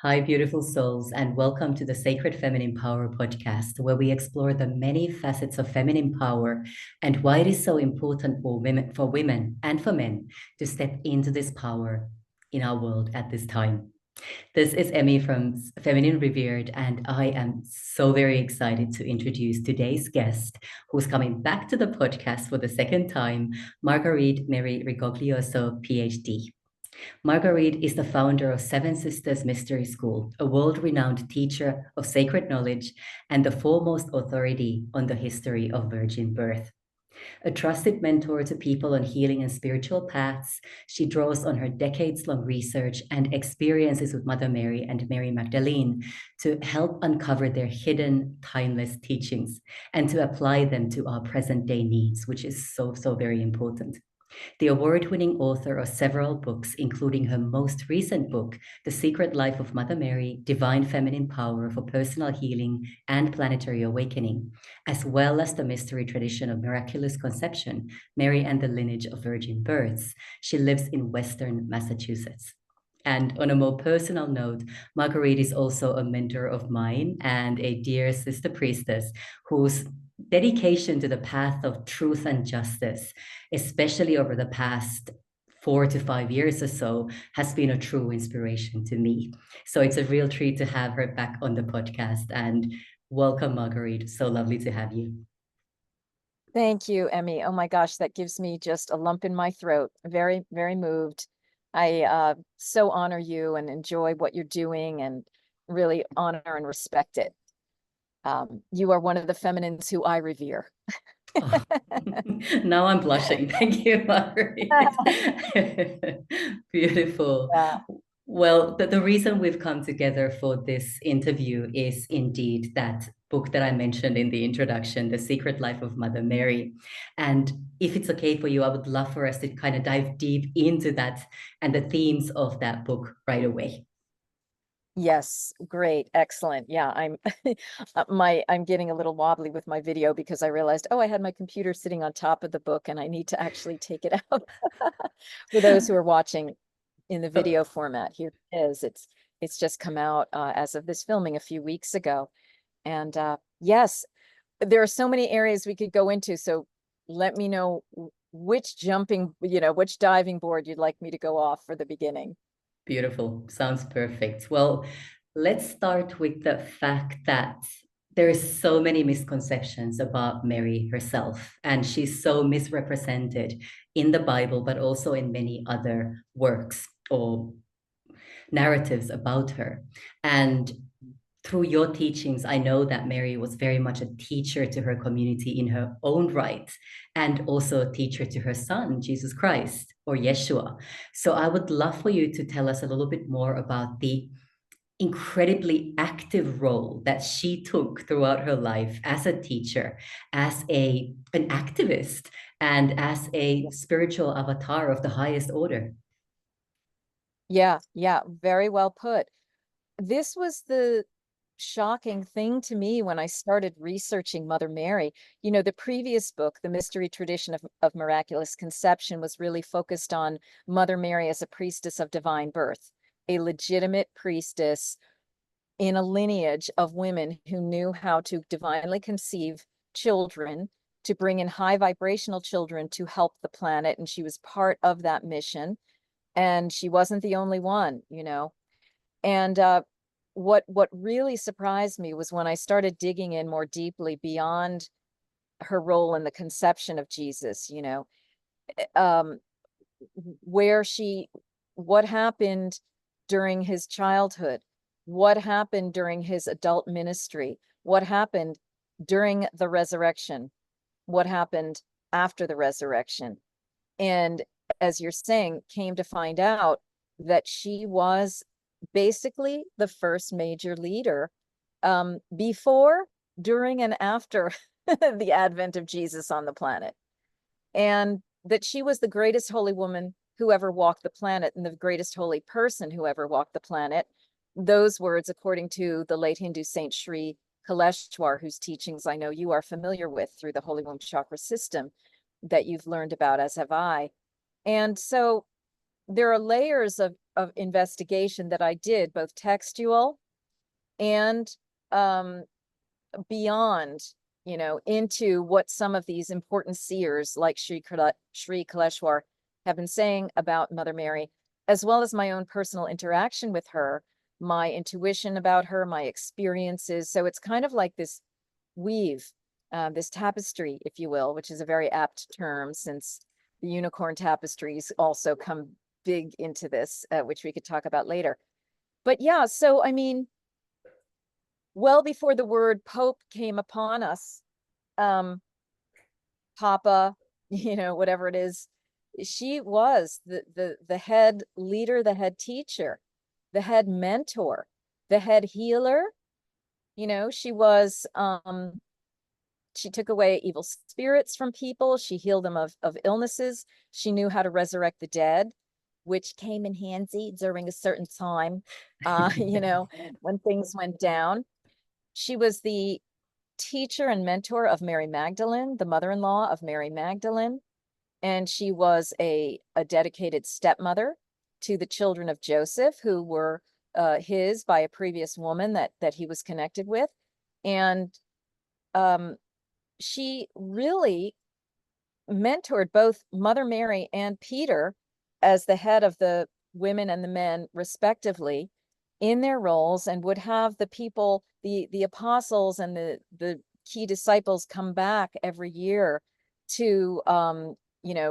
Hi, beautiful souls, and welcome to the Sacred Feminine Power podcast, where we explore the many facets of feminine power and why it is so important for women and for men to step into this power in our world at this time. This is Emmy from Feminine Revered, and I am so very excited to introduce today's guest, who's coming back to the podcast for the second time, Marguerite Mary Rigoglioso, PhD. Marguerite is the founder of Seven Sisters Mystery School, a world-renowned teacher of sacred knowledge and the foremost authority on the history of virgin birth. A trusted mentor to people on healing and spiritual paths, she draws on her decades-long research and experiences with Mother Mary and Mary Magdalene to help uncover their hidden, timeless teachings and to apply them to our present-day needs, which is so very important. The award-winning author of several books, including her most recent book, The Secret Life of Mother Mary, Divine Feminine Power for Personal Healing and Planetary Awakening, as well as the mystery tradition of miraculous conception, Mary and the Lineage of Virgin Births. She lives in Western Massachusetts. And on a more personal note, Marguerite is also a mentor of mine and a dear sister priestess whose dedication to the path of truth and justice, especially over the past 4 to 5 years or so, has been a true inspiration to me. So it's a real treat to have her back on the podcast. And welcome, Marguerite. So lovely to have you. Thank you, Emmy. Oh my gosh, that gives me just a lump in my throat. Very moved. I so honor you and enjoy what you're doing and really honor and respect it. You are one of the feminines who I revere. Oh, now I'm blushing. Thank you, Marguerite. Beautiful. Yeah. Well, the reason we've come together for this interview is indeed that book that I mentioned in the introduction, The Secret Life of Mother Mary. And if it's okay for you, I would love for us to kind of dive deep into that and the themes of that book right away. Yes, great, excellent. Yeah, I'm I'm getting a little wobbly with my video because I realized, oh, I had my computer sitting on top of the book and I need to actually take it out. For those who are watching in the Oh, video format, here it is. It's just come out as of this filming a few weeks ago. And yes, there are so many areas we could go into. So let me know which which diving board you'd like me to go off for the beginning. beautiful. Sounds perfect. Well, let's start with the fact that there's so many misconceptions about Mary herself, and she's so misrepresented in the Bible, but also in many other works or narratives about her. And through your teachings, I know that Mary was very much a teacher to her community in her own right, and also a teacher to her son, Jesus Christ, or Yeshua. So I would love for you to tell us a little bit more about the incredibly active role that she took throughout her life as a teacher, as an activist, and as a spiritual avatar of the highest order. Yeah, very well put. This was the shocking thing to me when I started researching Mother Mary. You know, the previous book, The Mystery Tradition of Miraculous Conception, was really focused on Mother Mary as a priestess of divine birth, a legitimate priestess in a lineage of women who knew how to divinely conceive children, to bring in high vibrational children to help the planet. And she was part of that mission. And she wasn't the only one, you know. And what really surprised me was when I started digging in more deeply beyond her role in the conception of Jesus, um, where what happened during his childhood, what happened during his adult ministry, what happened during the resurrection, what happened after the resurrection. And as you're saying, came to find out that she was basically the first major leader before, during, and after the advent of Jesus on the planet. And that she was the greatest holy woman who ever walked the planet and the greatest holy person who ever walked the planet. Those words, according to the late Hindu saint Sri Kaleshwar, whose teachings I know you are familiar with through the Holy Womb Chakra system that you've learned about, as have I. And so there are layers of investigation that I did, both textual and beyond, into what some of these important seers like Sri Kaleshwar have been saying about Mother Mary, as well as my own personal interaction with her, my intuition about her, my experiences. So it's kind of like this weave, this tapestry, if you will, which is a very apt term since the unicorn tapestries also come big into this, which we could talk about later. But yeah, so I mean, well before the word Pope came upon us, Papa, whatever it is, she was the head leader, the head teacher, the head mentor, the head healer. She was she took away evil spirits from people. She healed them of illnesses. She knew how to resurrect the dead, which came in handy during a certain time, when things went down. She was the teacher and mentor of Mary Magdalene, the mother-in-law of Mary Magdalene. And she was a dedicated stepmother to the children of Joseph, who were his by a previous woman that he was connected with. And she really mentored both Mother Mary and Peter as the head of the women and the men, respectively, in their roles, and would have the people, the apostles and the key disciples come back every year to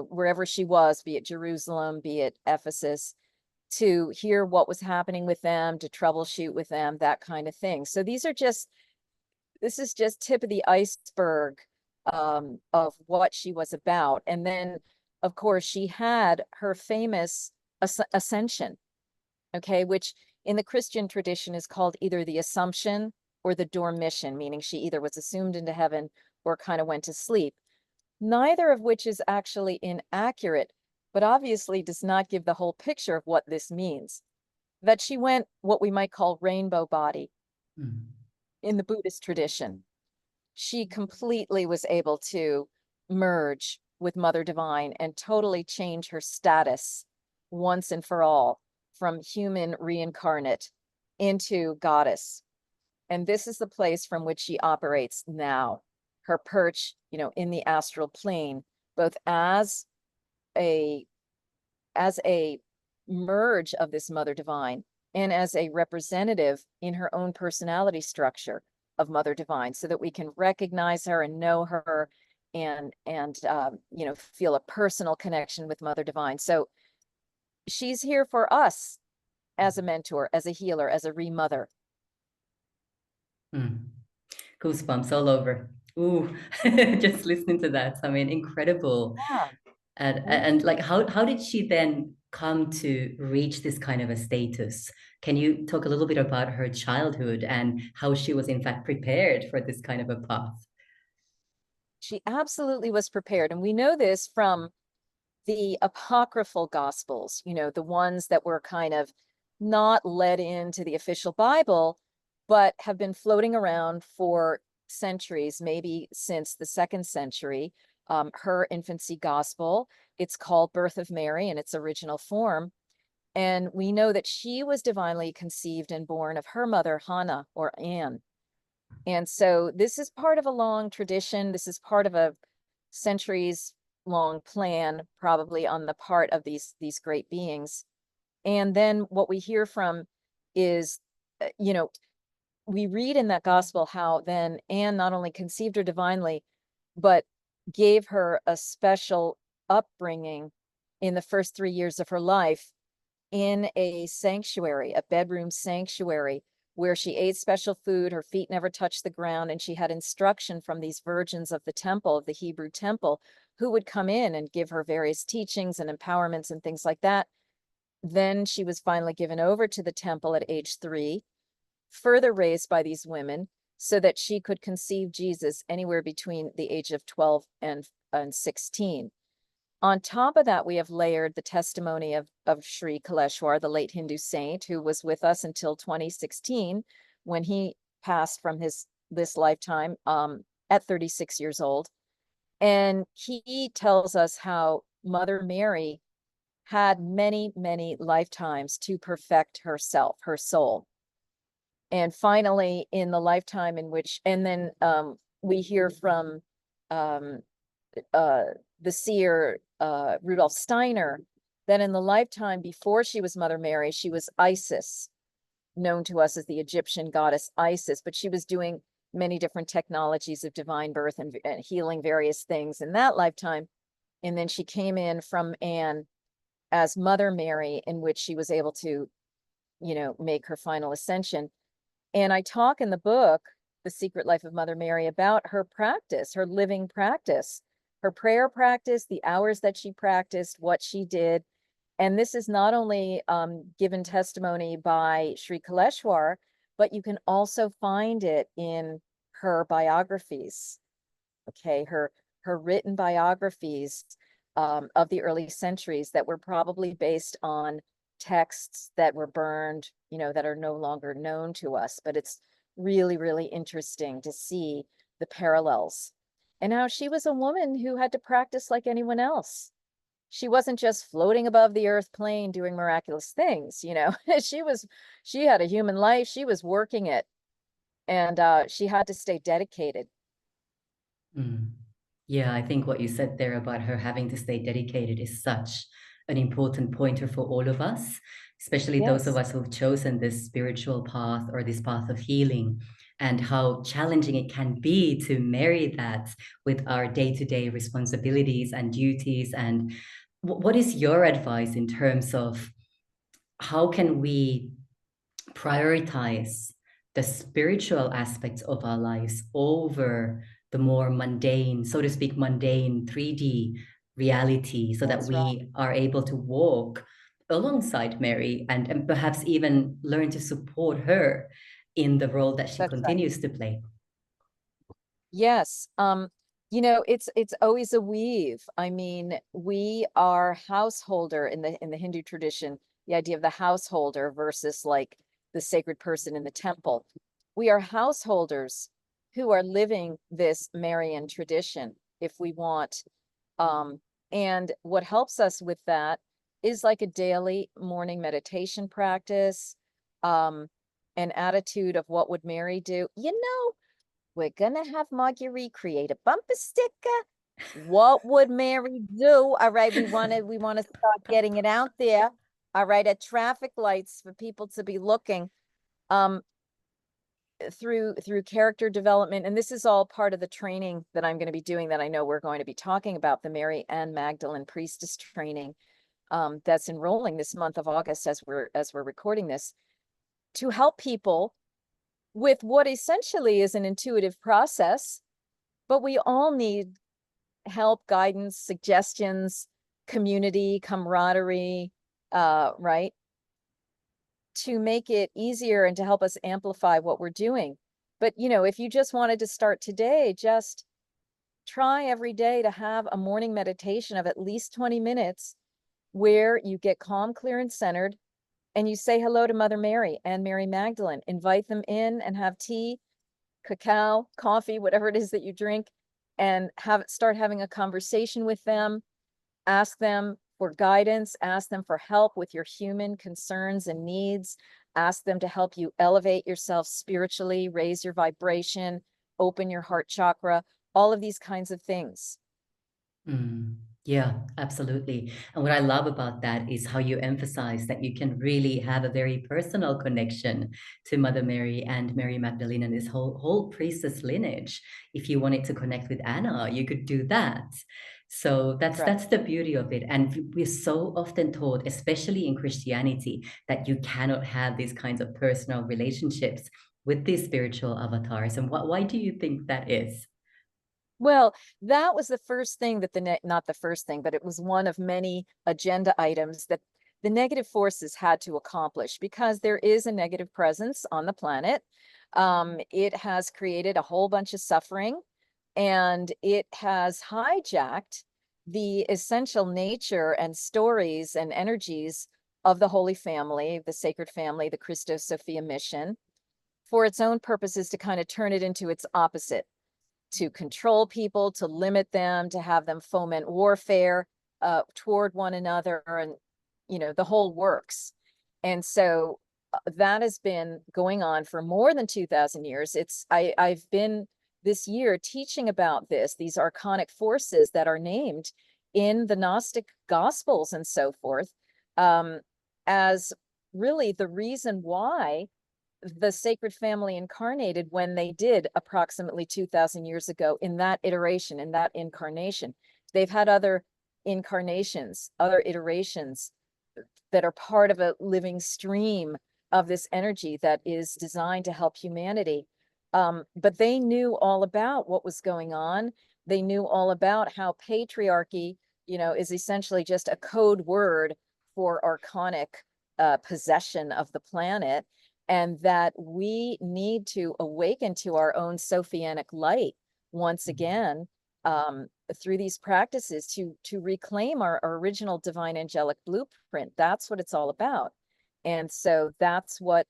wherever she was, be it Jerusalem, be it Ephesus, to hear what was happening with them, to troubleshoot with them, that kind of thing. So this is just tip of the iceberg of what she was about. And then, of course, she had her famous ascension, okay, which in the Christian tradition is called either the Assumption or the Dormition, meaning she either was assumed into heaven or kind of went to sleep. Neither of which is actually inaccurate, but obviously does not give the whole picture of what this means. That she went what we might call rainbow body in the Buddhist tradition. She completely was able to merge with Mother Divine and totally change her status once and for all from human reincarnate into goddess. And this is the place from which she operates now. Her perch, in the astral plane, both as a merge of this Mother Divine and as a representative in her own personality structure of Mother Divine, so that we can recognize her and know her and feel a personal connection with Mother Divine. So she's here for us as a mentor, as a healer, as a remother. Goosebumps all over. Ooh, just listening to that. I mean, incredible. Yeah. And like, how did she then come to reach this kind of a status? Can you talk a little bit about her childhood and how she was in fact prepared for this kind of a path? She absolutely was prepared. And we know this from the apocryphal gospels, the ones that were kind of not let into the official Bible, but have been floating around for centuries, maybe since the 2nd century. Her infancy gospel, it's called Birth of Mary in its original form. And we know that she was divinely conceived and born of her mother, Hannah or Anne. And so this is part of a long tradition. This is part of a centuries long plan, probably on the part of these great beings. And then what we hear from is, we read in that gospel how then Anne not only conceived her divinely, but gave her a special upbringing in the first 3 years of her life in a sanctuary, a bedroom sanctuary, where she ate special food, her feet never touched the ground, and she had instruction from these virgins of the temple, of the Hebrew temple, who would come in and give her various teachings and empowerments and things like that. Then she was finally given over to the temple at age 3, further raised by these women, so that she could conceive Jesus anywhere between the age of 12 and 16. On top of that, we have layered the testimony of Sri Kaleshwar, the late Hindu saint, who was with us until 2016, when he passed from this lifetime at 36 years old. And he tells us how Mother Mary had many, many lifetimes to perfect herself, her soul. And finally, in the lifetime in which, and then we hear from um, the seer Rudolf Steiner, that in the lifetime before she was Mother Mary, she was Isis, known to us as the Egyptian goddess Isis, but she was doing many different technologies of divine birth and healing various things in that lifetime. And then she came in from Anne as Mother Mary, in which she was able to, make her final ascension. And I talk in the book, The Secret Life of Mother Mary, about her practice, her living practice, her prayer practice, the hours that she practiced, what she did. And this is not only given testimony by Sri Kaleshwar, but you can also find it in her biographies. Okay, her written biographies of the early centuries that were probably based on texts that were burned, that are no longer known to us. But it's really, really interesting to see the parallels and how she was a woman who had to practice like anyone else. She wasn't just floating above the earth plane doing miraculous things, she had a human life. She was working it, and she had to stay dedicated. Mm. Yeah, I think what you said there about her having to stay dedicated is such an important pointer for all of us, especially those of Yes, us who've chosen this spiritual path or this path of healing, and how challenging it can be to marry that with our day-to-day responsibilities and duties. And what is your advice in terms of how can we prioritize the spiritual aspects of our lives over the more mundane, so to speak, mundane 3D reality, so that that's right. we are able to walk alongside Mary and perhaps even learn to support her in the role that she That's right. continues to play. Yes. It's always a weave. I mean, we are householder in the Hindu tradition, the idea of the householder versus like the sacred person in the temple. We are householders who are living this Marian tradition, if we want. And what helps us with that is like a daily morning meditation practice, um, an attitude of what would Mary do? We're gonna have Marguerite create a bumper sticker. What would Mary do? All right, we wanna start getting it out there. All right, at traffic lights for people to be looking um through character development. And this is all part of the training that I'm going to be doing, that I know we're going to be talking about, the Mary Magdalene Priestess Training, that's enrolling this month of August as we're recording this, to help people with what essentially is an intuitive process. But we all need help, guidance, suggestions, community, camaraderie, right? To make it easier and to help us amplify what we're doing. But, if you just wanted to start today, just try every day to have a morning meditation of at least 20 minutes where you get calm, clear, and centered, and you say hello to Mother Mary and Mary Magdalene. Invite them in and have tea, cacao, coffee, whatever it is that you drink, and start having a conversation with them. Ask them for guidance, ask them for help with your human concerns and needs, ask them to help you elevate yourself spiritually, raise your vibration, open your heart chakra, all of these kinds of things. Mm, yeah, absolutely. And what I love about that is how you emphasize that you can really have a very personal connection to Mother Mary and Mary Magdalene and this whole priestess lineage. If you wanted to connect with Anna, you could do that. So that's Right. that's the beauty of it. And we're so often taught, especially in Christianity, that you cannot have these kinds of personal relationships with these spiritual avatars. And why do you think that is? Well, that was the first thing that not the first thing, but it was one of many agenda items that the negative forces had to accomplish, because there is a negative presence on the planet. It has created a whole bunch of suffering, and it has hijacked the essential nature and stories and energies of the Holy Family, the Sacred Family, the Christos Sophia mission, for its own purposes, to kind of turn it into its opposite, to control people, to limit them, to have them foment warfare toward one another. And the whole works. And so that has been going on for more than 2,000 years. I've been this year teaching about these archonic forces that are named in the Gnostic Gospels and so forth, as really the reason why the sacred family incarnated when they did approximately 2,000 years ago in that iteration, in that incarnation. They've had other incarnations, other iterations that are part of a living stream of this energy that is designed to help humanity. But they knew all about what was going on. They knew all about how patriarchy, is essentially just a code word for archonic possession of the planet, and that we need to awaken to our own Sophianic light once again, through these practices to reclaim our original divine angelic blueprint. That's what it's all about. And so that's what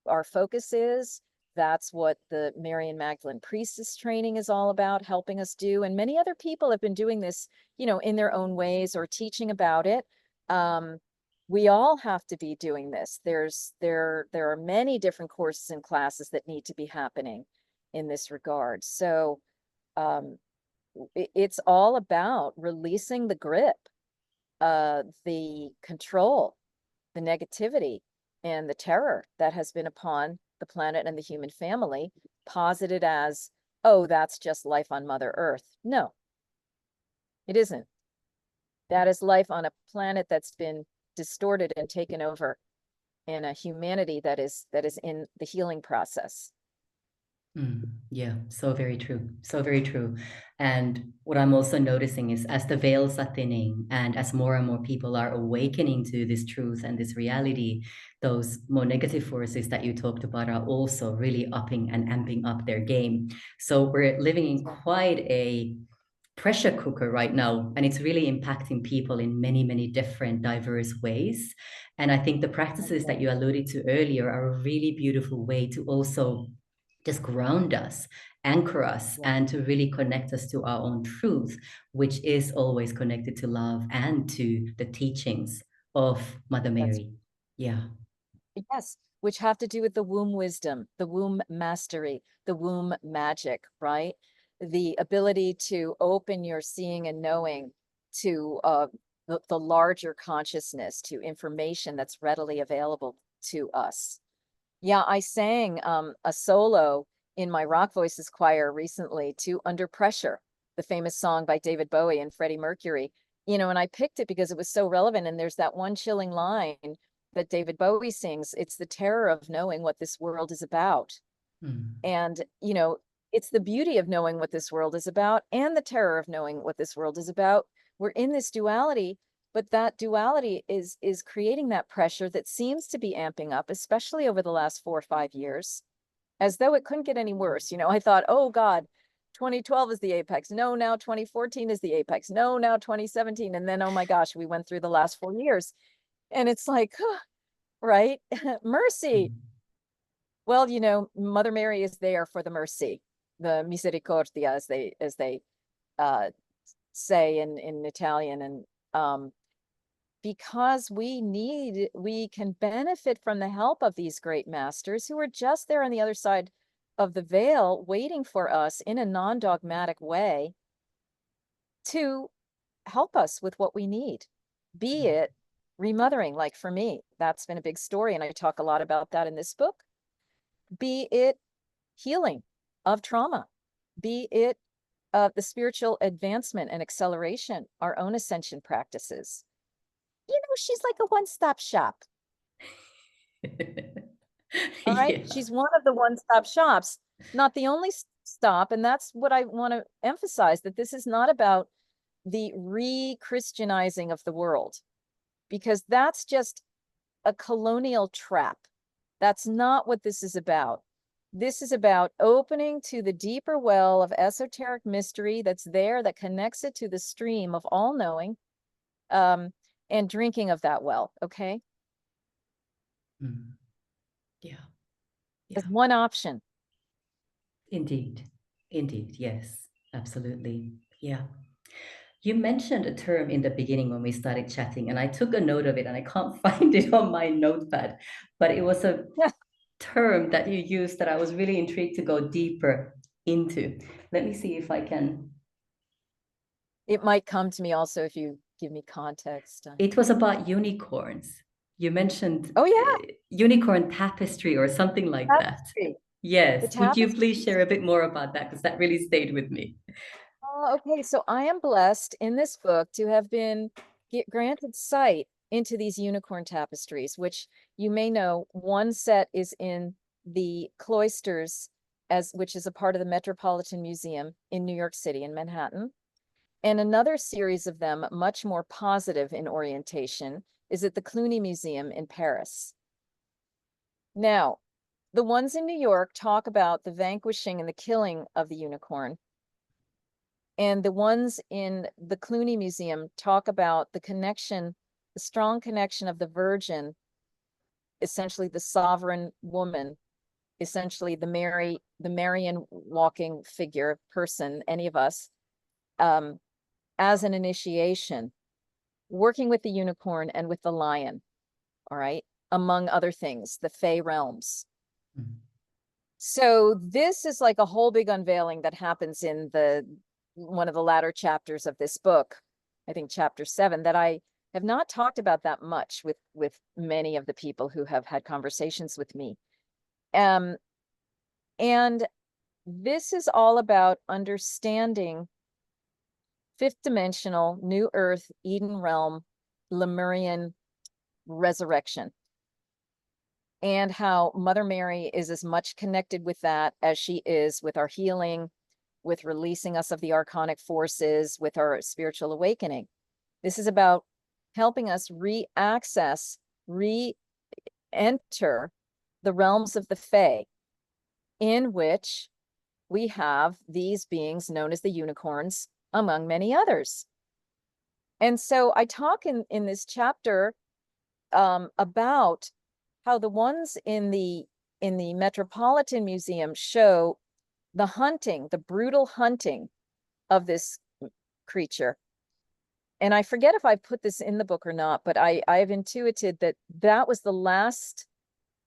our focus is. That's what the Mary Magdalene Priestess Training is all about, helping us do. And many other people have been doing this, in their own ways or teaching about it. We all have to be doing this. There are many different courses and classes that need to be happening in this regard. So it's all about releasing the grip, the control, the negativity, and the terror that has been upon the planet and the human family, posited as, oh, that's just life on Mother Earth. No, it isn't. That is life on a planet that's been distorted and taken over, and a humanity that is in the healing process. Yeah, so very true. So very true. And what I'm also noticing is as the veils are thinning and as more and more people are awakening to this truth and this reality, those more negative forces that you talked about are also really upping and amping up their game. So we're living in quite a pressure cooker right now, and it's really impacting people in many, many different diverse ways. And I think the practices that you alluded to earlier are a really beautiful way to also just ground us, anchor us, and to really connect us to our own truth, which is always connected to love and to the teachings of Mother Mary. Yeah. Yes, which have to do with the womb wisdom, the womb mastery, the womb magic, right? The ability to open your seeing and knowing to the larger consciousness, to information that's readily available to us. Yeah, I sang a solo in my Rock Voices choir recently to Under Pressure, the famous song by David Bowie and Freddie Mercury. And I picked it because it was so relevant. And there's that one chilling line that David Bowie sings. It's the terror of knowing what this world is about. And, it's the beauty of knowing what this world is about and the terror of knowing what this world is about. We're in this duality, but that duality is creating that pressure that seems to be amping up, especially over the last 4 or 5 years, as though it couldn't get any worse. I thought, oh God, 2012 is the apex. No, now 2014 is the apex. No, now 2017. And then, oh my gosh, we went through the last 4 years. And it's like, right? Mercy. Well, Mother Mary is there for the mercy, the misericordia, as they say in Italian. And because we can benefit from the help of these great masters who are just there on the other side of the veil, waiting for us in a non-dogmatic way to help us with what we need, be it remothering, like for me, that's been a big story. And I talk a lot about that in this book. Be it healing of trauma, be it the spiritual advancement and acceleration, our own ascension practices. She's like a one-stop shop. All right. Yeah. She's one of the one-stop shops, not the only stop. And that's what I want to emphasize, that this is not about the re-Christianizing of the world, because that's just a colonial trap. That's not what this is about. This is about opening to the deeper well of esoteric mystery that's there, that connects it to the stream of all knowing, and drinking of that well. Okay. Yeah. There's one option. Indeed. Yes, absolutely. Yeah. You mentioned a term in the beginning when we started chatting, and I took a note of it and I can't find it on my notepad, but it was a term that you used that I was really intrigued to go deeper into. Let me see if I can. It might come to me also if you give me context. It was about unicorns. You mentioned Oh yeah, unicorn tapestry or something like that. tapestry. The Yes. Would you please tapestry. share a bit more about that? Because that really stayed with me. Oh, okay. So I am blessed in this book to have been granted sight into these unicorn tapestries, which you may know one set is in the cloisters, which is a part of the Metropolitan Museum in New York City in Manhattan. And another series of them, much more positive in orientation, is at the Cluny Museum in Paris. Now, the ones in New York talk about the vanquishing and the killing of the unicorn. And the ones in the Cluny Museum talk about the connection, the strong connection of the Virgin, essentially the sovereign woman, essentially the Marian walking figure, person, any of us, as an initiation, working with the unicorn and with the lion, all right, among other things, the Fey realms. Mm. So this is like a whole big unveiling that happens in one of the latter chapters of this book, I think chapter 7, that I have not talked about that much with many of the people who have had conversations with me. And this is all about understanding fifth dimensional, new earth, Eden realm, Lemurian resurrection, and how Mother Mary is as much connected with that as she is with our healing, with releasing us of the archonic forces, with our spiritual awakening. This is about helping us re-access, re-enter the realms of the Fae, in which we have these beings known as the unicorns, among many others. And so I talk in this chapter about how the ones in the Metropolitan Museum show the hunting, the brutal hunting of this creature. And I forget if I put this in the book or not, but I've intuited that that was the last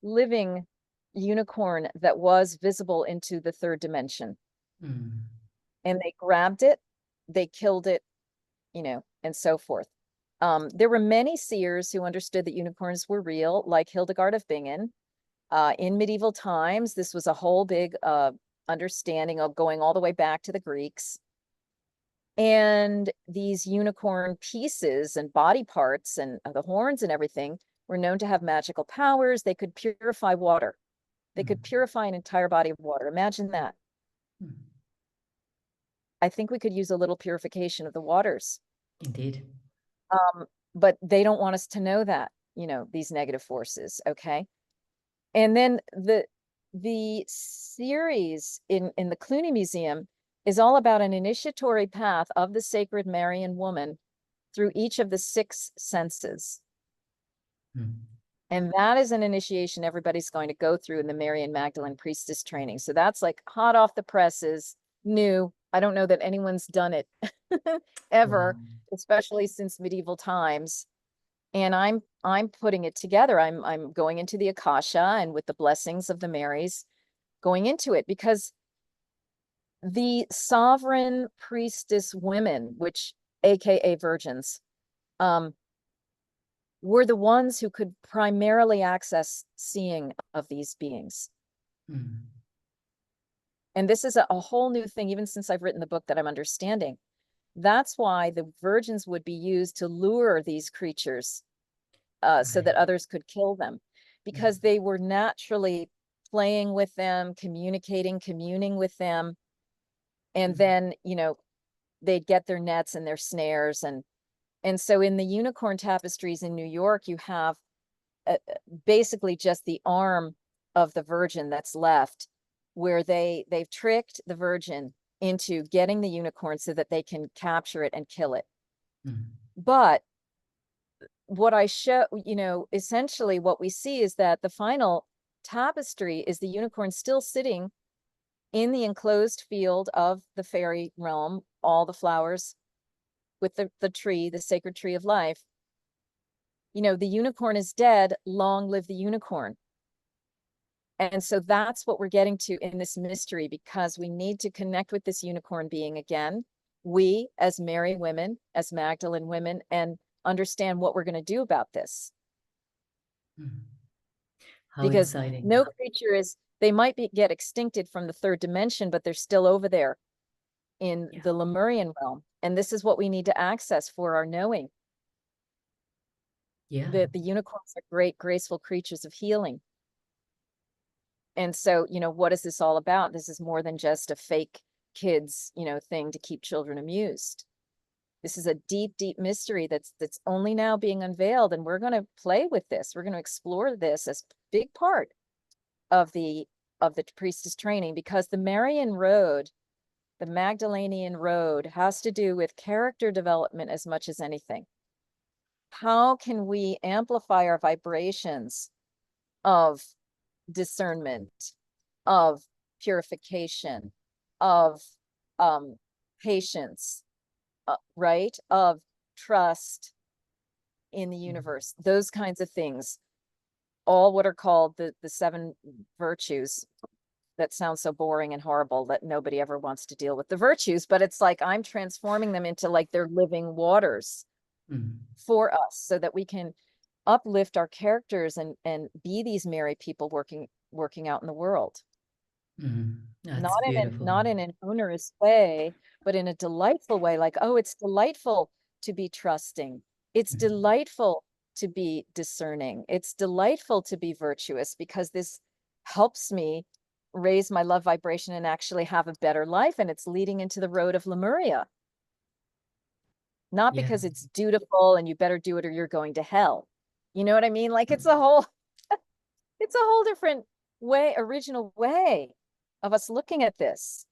living unicorn that was visible into the third dimension. Mm. And they grabbed it, they killed it, and so forth. There were many seers who understood that unicorns were real, like Hildegard of Bingen. In medieval times, this was a whole big understanding of going all the way back to the Greeks. And these unicorn pieces and body parts and the horns and everything were known to have magical powers. They could purify water. They could purify an entire body of water. Imagine that. Mm. I think we could use a little purification of the waters. Indeed. But they don't want us to know that, these negative forces. Okay. And then the series in the Cluny Museum is all about an initiatory path of the sacred Marian woman through each of the 6 senses. Mm. And that is an initiation everybody's going to go through in the Mary Magdalene Priestess Training. So that's like hot off the presses, new. I don't know that anyone's done it ever, Wow. especially since medieval times. And I'm putting it together. I'm going into the Akasha and with the blessings of the Marys, going into it, because the sovereign priestess women, which AKA virgins, were the ones who could primarily access seeing of these beings. Mm. And this is a whole new thing, even since I've written the book, that I'm understanding. That's why the virgins would be used to lure these creatures so that Right. others could kill them, because they were naturally playing with them, communing with them. And Mm. then, they'd get their nets and their snares. And so in the unicorn tapestries in New York, you have basically just the arm of the Virgin that's left, where they've tricked the Virgin into getting the unicorn so that they can capture it and kill it. Mm. But what I show, essentially what we see is that the final tapestry is the unicorn still sitting in the enclosed field of the fairy realm, all the flowers, with the tree, the sacred tree of life, you know, the unicorn is dead, long live the unicorn. And so that's what we're getting to in this mystery, because we need to connect with this unicorn being again, we as Mary women, as Magdalene women, and understand what we're going to do about this. How Because exciting. no creature is, they might get extincted from the third dimension, but they're still over there in the Lemurian realm. And this is what we need to access for our knowing. Yeah. The unicorns are great, graceful creatures of healing. And so, you know, what is this all about? This is more than just a fake kids, you know, thing to keep children amused. This is a deep, deep mystery that's only now being unveiled. And we're going to play with this. We're going to explore this as a big part of the priestess training, because the Marian road, the Magdalenian road, has to do with character development as much as anything. How can we amplify our vibrations of discernment, of purification, of patience, right? Of trust in the universe, those kinds of things, all what are called the 7 virtues. That sounds so boring and horrible that nobody ever wants to deal with the virtues, but it's like I'm transforming them into like they're living waters for us, so that we can uplift our characters and be these Mary people working out in the world. That's beautiful. Not in an onerous way, but in a delightful way. Like, oh, it's delightful to be trusting. It's delightful to be discerning. It's delightful to be virtuous, because this helps me raise my love vibration and actually have a better life. And it's leading into the road of Lemuria. Not because it's dutiful and you better do it or you're going to hell. You know what I mean? Like it's a whole different way, original way of us looking at this.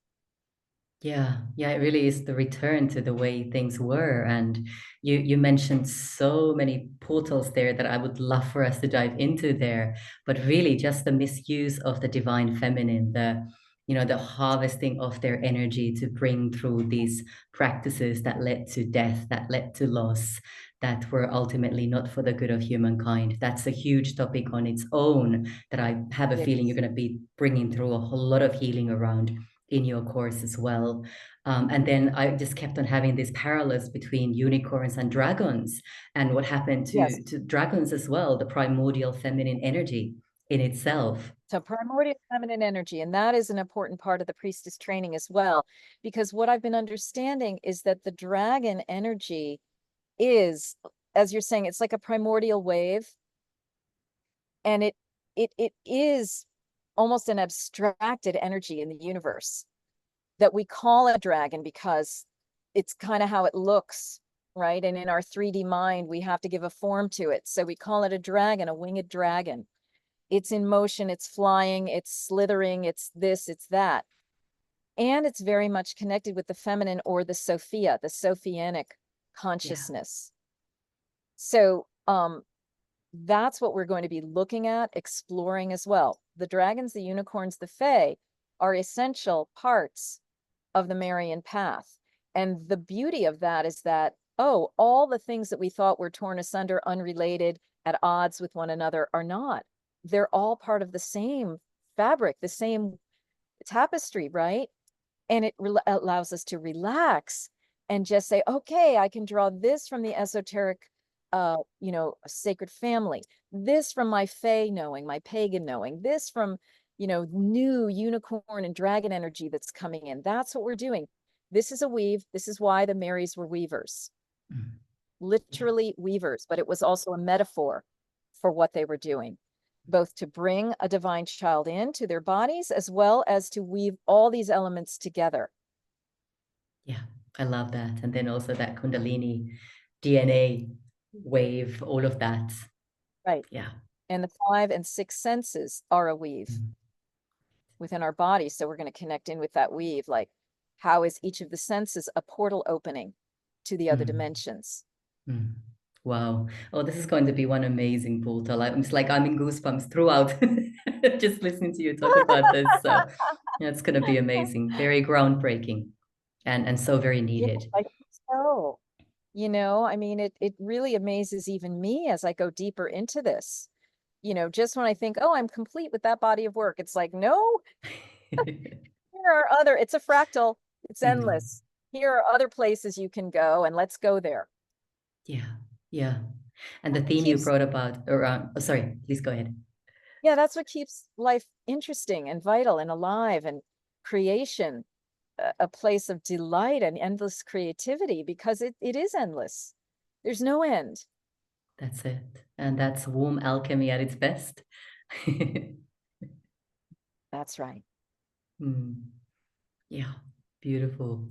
Yeah, it really is the return to the way things were. And you mentioned so many portals there that I would love for us to dive into there. But really just the misuse of the divine feminine, the harvesting of their energy to bring through these practices that led to death, that led to loss, that were ultimately not for the good of humankind. That's a huge topic on its own that I have a feeling you're going to be bringing through a whole lot of healing around in your course as well. And then I just kept on having these parallels between unicorns and dragons, and what happened to dragons as well, the primordial feminine energy in itself. So primordial feminine energy, and that is an important part of the priestess training as well, because what I've been understanding is that the dragon energy is, as you're saying, it's like a primordial wave, and it is almost an abstracted energy in the universe that we call a dragon because it's kind of how it looks, right? And in our 3D mind, we have to give a form to it. So we call it a dragon, a winged dragon. It's in motion, it's flying, it's slithering, it's this, it's that. And it's very much connected with the feminine, or the Sophia, the Sophianic consciousness. So that's what we're going to be looking at, exploring as well. The dragons, the unicorns, the fae are essential parts of the Marian path. And the beauty of that is that, oh, all the things that we thought were torn asunder, unrelated, at odds with one another are not. They're all part of the same fabric, the same tapestry, right? And it allows us to relax and just say, okay, I can draw this from the esoteric, sacred family, this from my fae knowing, my pagan knowing, this from, new unicorn and dragon energy that's coming in. That's what we're doing. This is a weave. This is why the Marys were weavers, literally weavers, but it was also a metaphor for what they were doing, both to bring a divine child into their bodies, as well as to weave all these elements together. Yeah, I love that. And then also that Kundalini DNA wave, all of that. Right. Yeah. And the 5 and 6 senses are a weave within our body. So we're going to connect in with that weave. Like, how is each of the senses a portal opening to the other dimensions? Wow. Oh, this is going to be one amazing portal. It's like I'm in goosebumps throughout just listening to you talk about this. So yeah, it's going to be amazing. Very groundbreaking and so very Yeah, needed. I think so. You know, I mean, it really amazes even me as I go deeper into this. You know, just when I think, oh, I'm complete with that body of work, it's like, no, here are other, it's a fractal, it's Mhm. endless. Here are other places you can go, and let's go there. Yeah, yeah. And the It theme you keeps, brought about around, oh, sorry, please go ahead. yeah, that's what keeps life interesting and vital and alive, and creation, a place of delight and endless creativity, because it is endless. There's no end. That's it. And that's warm alchemy at its best. That's right. Hmm. Yeah, beautiful.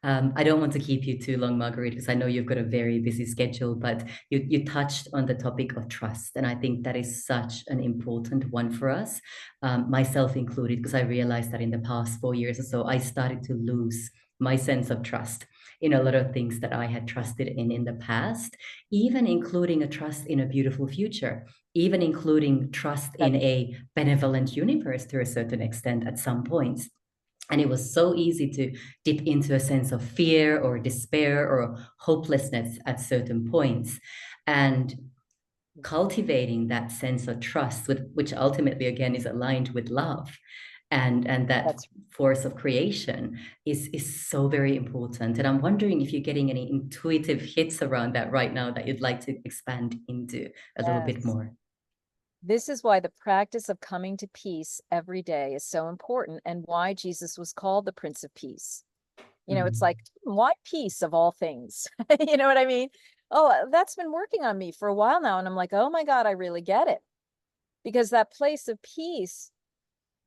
I don't want to keep you too long, Marguerite, because I know you've got a very busy schedule, but you touched on the topic of trust. And I think that is such an important one for us, myself included, because I realized that in the past 4 years or so, I started to lose my sense of trust in a lot of things that I had trusted in the past, even including a trust in a beautiful future, even including trust That in a benevolent universe to a certain extent at some points. And it was so easy to dip into a sense of fear or despair or hopelessness at certain points. And cultivating that sense of trust, which ultimately, again, is aligned with love and that that's force of creation is so very important. And I'm wondering if you're getting any intuitive hits around that right now that you'd like to expand into a little bit yes. more. This is why the practice of coming to peace every day is so important, and why Jesus was called the Prince of Peace. You know, it's Mm, like, why peace of all things? You know what I mean? Oh, that's been working on me for a while now. And I'm like, oh my God, I really get it. Because that place of peace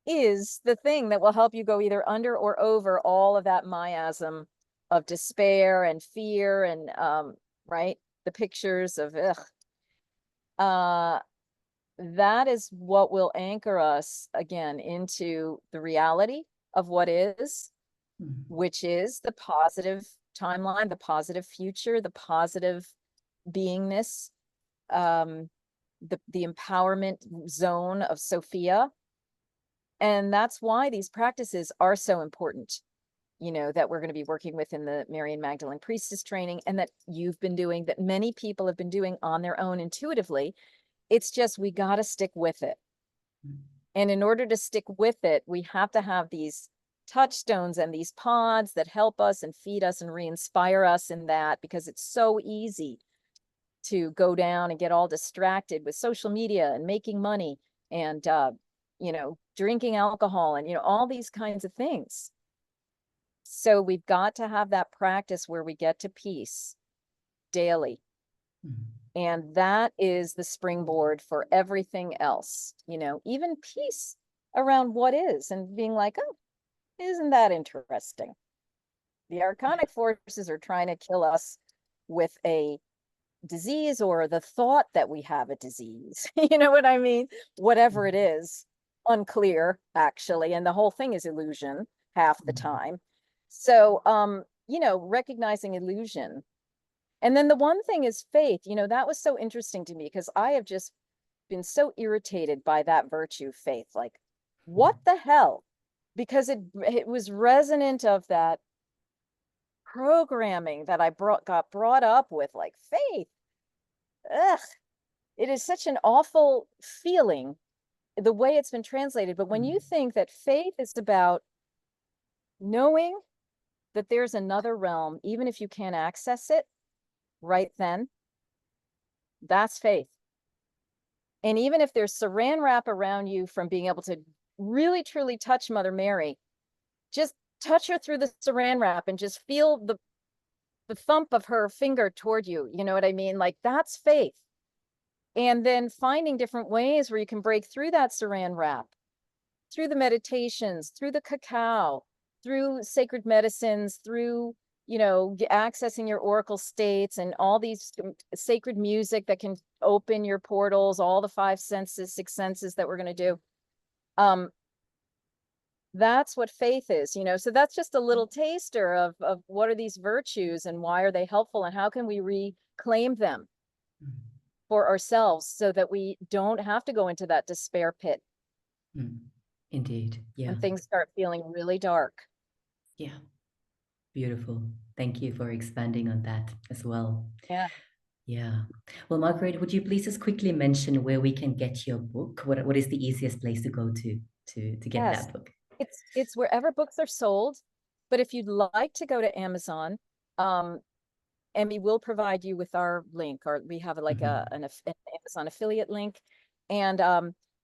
is the thing that will help you go either under or over all of that miasm of despair and fear and, right? The pictures of, ugh. Uh, that is what will anchor us again into the reality of what is, mm, which is the positive timeline, the positive future, the positive beingness, the empowerment zone of Sophia. And that's why these practices are so important, you know, that we're going to be working with in the Mary Magdalene Priestess Training, and that you've been doing, that many people have been doing on their own intuitively. It's just, we got to stick with it. mm, And in order to stick with it, we have to have these touchstones and these pods that help us and feed us and re-inspire us in that, because it's so easy to go down and get all distracted with social media and making money and, you know, drinking alcohol and, you know, all these kinds of things. So we've got to have that practice where we get to peace daily. mm. And that is the springboard for everything else, you know, even peace around what is, and being like, oh, isn't that interesting? The archonic forces are trying to kill us with a disease, or the thought that we have a disease. You know what I mean? Whatever it is, unclear actually. And the whole thing is illusion half the Mm, time. So, you know, recognizing illusion. And then the one thing is faith. You know, that was so interesting to me, because I have just been so irritated by that virtue, faith. Like, what mm, the hell? Because it was resonant of that programming that I got brought up with, like faith. Ugh, it is such an awful feeling the way it's been translated. But when you mm, think that faith is about knowing that there's another realm, even if you can't access it right then, that's faith. And even if there's saran wrap around you from being able to really truly touch Mother Mary, just touch her through the saran wrap and just feel the thump of her finger toward you. You know what I mean? Like, that's faith. And then finding different ways where you can break through that saran wrap, through the meditations, through the cacao, through sacred medicines, through, you know, accessing your oracle states and all these sacred music that can open your portals, all the five senses, six senses that we're going to do. Um, that's what faith is, you know. So that's just a little taster of what are these virtues and why are they helpful, and how can we reclaim them mm, for ourselves so that we don't have to go into that despair pit mm. Indeed. when Yeah. things start feeling really dark. Yeah. Beautiful. Thank you for expanding on that as well. Yeah. Yeah. Well, Marguerite, would you please just quickly mention where we can get your book? What is the easiest place to go to get Yes. that book? It's wherever books are sold. But if you'd like to go to Amazon, Emmy will provide you with our link, or we have like Mhm. an Amazon affiliate link. And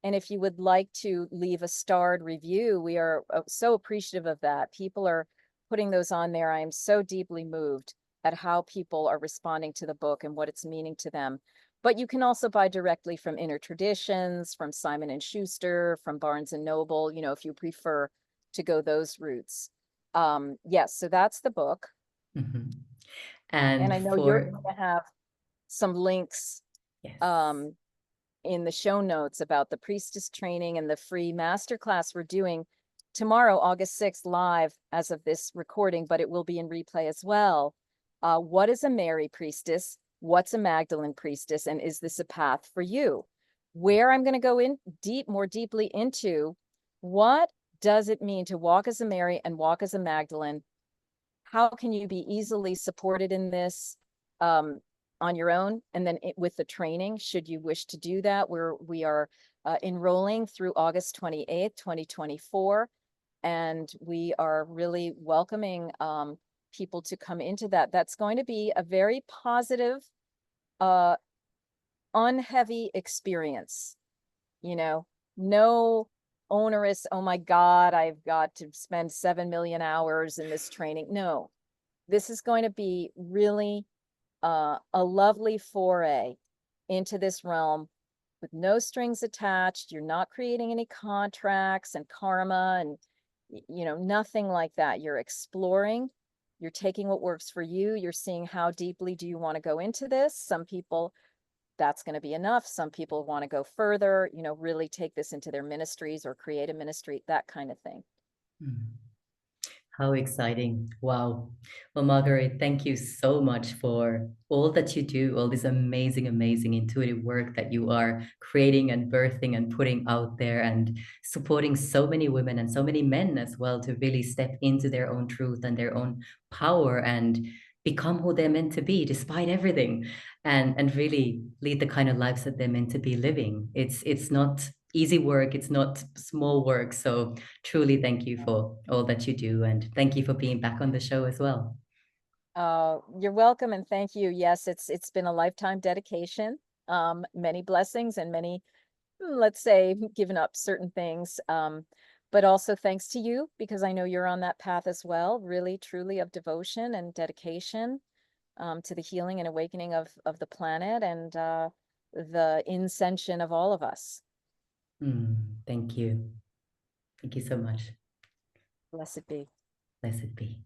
if you would like to leave a starred review, we are so appreciative of that. People are putting those on there. I am so deeply moved at how people are responding to the book and what it's meaning to them. But you can also buy directly from Inner Traditions, from Simon and Schuster, from Barnes and Noble, if you prefer to go those routes. Yes, so that's the book. Mhm. And And I know you're for, going to have some links yes. um, in the show notes about the priestess training and the free masterclass we're doing tomorrow, August 6th, live as of this recording, but it will be in replay as well. What is a Mary priestess? What's a Magdalene priestess? And is this a path for you? Where I'm going to go in more deeply into what does it mean to walk as a Mary and walk as a Magdalene? How can you be easily supported in this on your own? And then with the training, should you wish to do that, we are enrolling through August 28th, 2024. And we are really welcoming people to come into that. That's going to be a very positive, unheavy experience, no onerous, oh my God, I've got to spend 7 million hours in this training. No, this is going to be really a lovely foray into this realm with no strings attached. You're not creating any contracts and karma and, nothing like that. You're exploring, you're taking what works for you. You're seeing how deeply do you want to go into this. Some people, that's going to be enough. Some people want to go further, really take this into their ministries or create a ministry, that kind of thing. Mm. How exciting. Wow. Well, Marguerite, thank you so much for all that you do, all this amazing, amazing intuitive work that you are creating and birthing and putting out there and supporting so many women and so many men as well to really step into their own truth and their own power and become who they're meant to be despite everything and really lead the kind of lives that they're meant to be living. It's not easy work, it's not small work. So truly thank you for all that you do. And thank you for being back on the show as well. You're welcome and thank you. Yes, it's been a lifetime dedication. Many blessings and many, let's say, given up certain things. But also thanks to you, because I know you're on that path as well, really, truly of devotion and dedication to the healing and awakening of the planet and the ascension of all of us. Thank you. Thank you so much. Blessed be. Blessed be.